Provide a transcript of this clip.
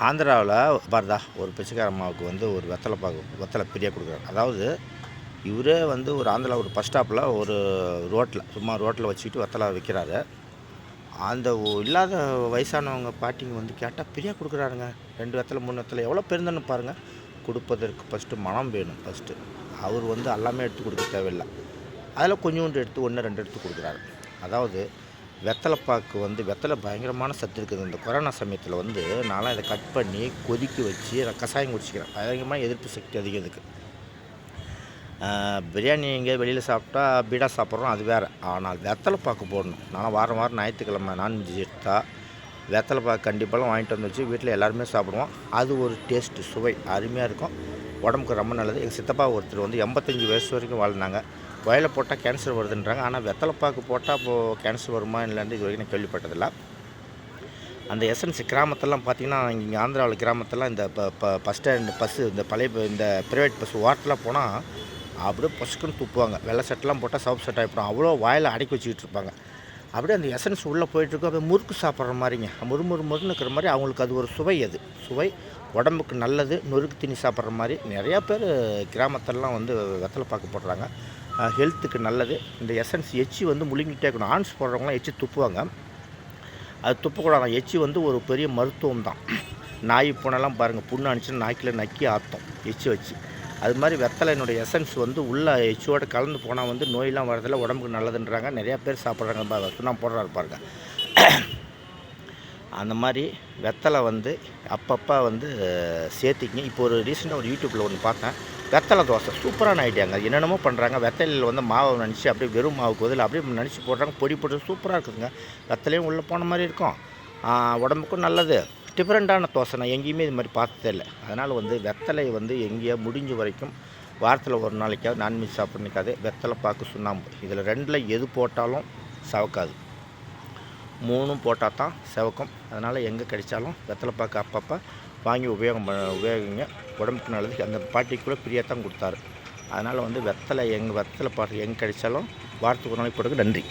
ஆந்திராவில் பாரதா ஒரு பிச்சைக்கார அம்மாவுக்கு வந்து ஒரு வெத்தலை ஃப்ரீயாக கொடுக்குறாரு. அதாவது இவரே வந்து ஒரு ஆந்திரா ஒரு பஸ் ஸ்டாப்பில் ஒரு சும்மா ரோட்டில் வச்சுக்கிட்டு வெத்தலை விற்கிறாரு. அந்த இல்லாத வயசானவங்க பாட்டிங்க வந்து கேட்டால் ஃப்ரீயாக கொடுக்குறாருங்க. 2 வெத்தலை 3 வெத்தலை எவ்வளோ பெருந்தன்னு பாருங்கள். கொடுப்பதற்கு ஃபஸ்ட்டு மனம் வேணும். ஃபஸ்ட்டு அவர் வந்து எல்லாமே எடுத்து கொடுக்க தேவையில்லை. அதில் கொஞ்சோண்டு எடுத்து 1 2 எடுத்து கொடுக்குறாரு. அதாவது வெத்தலைப்பாக்கு வந்து வெத்தலை பயங்கரமான சத்து இருக்குது. இந்த கொரோனா சமயத்தில் வந்து நான்லாம் இதை கட் பண்ணி கொதிக்க வச்சு கஷாயம் குடிச்சிக்கிறேன். பயங்கரமாக எதிர்ப்பு சக்தி அதிகம் இதுக்கு. பிரியாணி எங்கேயோ வெளியில் சாப்பிட்டா பீடா சாப்பிட்றோம், அது வேறு. ஆனால் வெத்தலைப்பாக்கு போடணும். நான் வாரம் ஞாயிற்றுக்கிழமை நான்வெஜ் எடுத்தால் வெத்தலைப்பாக்கு கண்டிப்பாக வாங்கிட்டு வந்து வச்சு வீட்டில் எல்லாருமே சாப்பிடுவோம். அது ஒரு டேஸ்ட்டு சுவை அருமையாக இருக்கும். உடம்புக்கு ரொம்ப நல்லது. எங்கள் சித்தப்பா ஒருத்தர் வந்து 85 வயசு வரைக்கும் வாழ்ந்தாங்க. வயலை போட்டால் கேன்சர் வருதுன்றாங்க. ஆனால் வெத்தலைப்பாக்கு போட்டால் இப்போது கேன்சர் வருமா இல்லைன்னு இது வரைக்கும் நான் கேள்விப்பட்டதில்லை. அந்த எசன்ஸ் கிராமத்தெல்லாம் பார்த்திங்கன்னா, இங்கே ஆந்திராவில் கிராமத்தெல்லாம் இந்த பஸ் ஸ்டாண்டு இந்த பழைய இந்த ப்ரைவேட் பஸ் ஓட்டலாம் போனால் அப்படியே பசுக்குன்னு துப்புவாங்க. வெள்ளை சட்டெலாம் போட்டால் சவப்பு சட்டை ஆகிடும். அவ்வளோ வாயில் அடக்கி வச்சுக்கிட்டு இருப்பாங்க. அப்படியே அந்த எசன்ஸ் உள்ளே போயிட்டுருக்கும். அப்படியே முறுக்கு சாப்பிட்ற மாதிரிங்க, முறுமுறுன்னு இருக்கிற மாதிரி அவங்களுக்கு அது ஒரு சுவை. அது சுவை உடம்புக்கு நல்லது. நொறுக்கு தீனி சாப்பிட்ற மாதிரி நிறையா பேர் கிராமத்திலலாம் வந்து வெத்தலைப்பாக்கு போடுறாங்க. ஹெல்த்துக்கு நல்லது. இந்த எசன்ஸ் எச்சி வந்து முழுங்கிட்டே இருக்கணும். ஆன்ஸ் போடுறவங்களாம் எச்சி துப்புவாங்க. அது துப்பக்கூடாது. எச்சி வந்து ஒரு பெரிய மருத்துவம் தான். நாய் பூனைலாம் பாருங்கள், புண்ணு அணிச்சுன்னா நாய்க்கில் நக்கி ஆற்றும் எச்சி வச்சு. அது மாதிரி வெத்தலையினுடைய எசன்ஸ் வந்து உள்ள எச்சியோடு கலந்து போனால் வந்து நோயெலாம் வரதில்லை, உடம்புக்கு நல்லதுன்றாங்க. நிறையா பேர் சாப்பிட்றாங்க. சுண்ணா போடுறாரு பாருங்க. அந்த மாதிரி வெத்தலை வந்து அப்பப்போ வந்து சேர்த்திக்கிங்க. இப்போ ஒரு ரீசெண்டாக ஒரு யூடியூப்பில் ஒன்று பார்த்தேன். வெத்தலை தோசை சூப்பரான ஐடியாங்க. என்னென்னமோ பண்ணுறாங்க. வெத்தலையில் வந்து மாவை நினச்சி அப்படியே வெறும் மாவுக்கு பதில் அப்படியே நினச்சி போடுறாங்க. பொடி போட்டு சூப்பராக இருக்குதுங்க. வெத்தலையும் உள்ளே போன மாதிரி இருக்கும், உடம்புக்கும் நல்லது. டிஃப்ரெண்ட்டான தோசை நான் எங்கேயுமே இது மாதிரி பார்த்ததே இல்லை. அதனால் வந்து வெத்தலை வந்து எங்கேயோ முடிஞ்ச வரைக்கும் வாரத்தில் ஒரு நாளைக்காவது நான்வெஜ் சாப்பிட்றதுக்காது வெத்தலைப்பாக்கு சுண்ணாம்பு இதில் 2ல் எது போட்டாலும் சவக்காது. 3ம் போட்டால் தான் செவக்கும். அதனால் எங்கே கிடைச்சாலும் வெத்தலைப்பாக்கு அப்பப்போ வாங்கி உபயோகிங்க. உடம்புக்கு நல்லது. அந்த பாட்டிக்கு கூட ஃப்ரீயாக தான் கொடுத்தாரு. அதனால் வந்து வெத்தலைப்பாக்கு எங்கே கிடைச்சாலும் வாரத்துக்கு ஒரு நாளைக்கு போட்டுக்கு. நன்றி.